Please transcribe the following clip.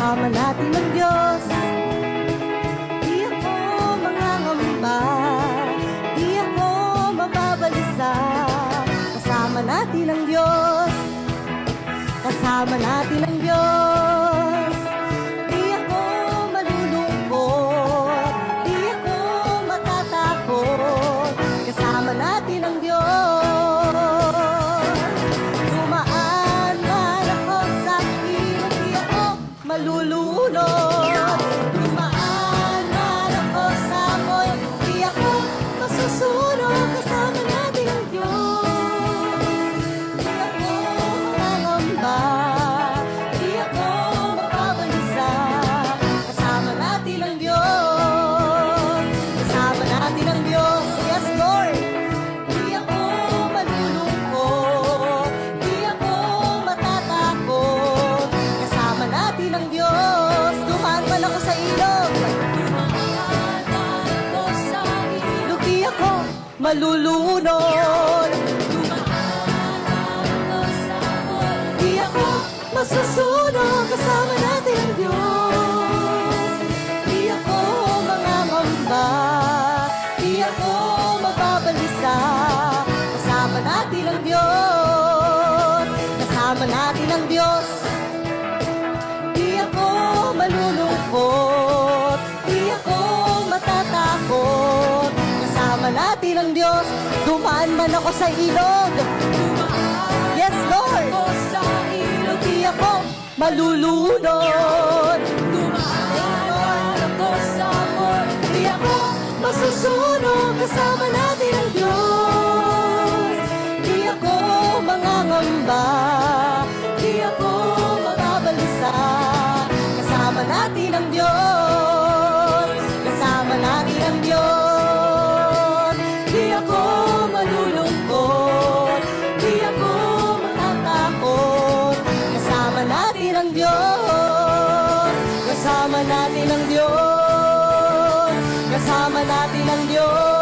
kasama natin ang Diyos. Di ako mangangamba, di ako mababalisa. Kasama natin ang Diyos, kasama natin ang Diyos. Di ako malulungkot, di ako matatakot. Kasama natin ang Diyos. Dumaan man ako sa ilog, di ako malulunod. Dumaan man ako sa apoy, di ako masusunog. Kasama natin ang Diyos. Di ako mangangamba, di ako mapabalisa. Kasama natin ang Diyos, kasama natin ang Diyos. Yes, Lord. Di ako malulungkot, di ako matatakot. Kasama natin ang Diyos. Dumaan man ako sa ilog, dumaan ako sa ilog, di ako malulunod. Dumaan ako sa apoy, di ako masusunog. Kasama natin ang Diyos. Di ako mangangamba, di ako mababalisa. Kasama natin ang Diyos, kasama natin ang Diyos. Di ako malulungkot, di ako matatakot. Kasama natin ang Diyos. Dumaan man ako sa ilog, yes, Lord, sa ilog, di ako malulunod. Dumaan ako sa apoy, di ako masusunog. Kasama natin ang Diyos. Di ako mangangamba, di ako mababalisa. Kasama natin ang Diyos, kasama natin ang Diyos. Di ako malulungkot, di ako matatakot. Kasama natin ang Diyos, kasama natin ang Diyos, kasama natin ang Diyos.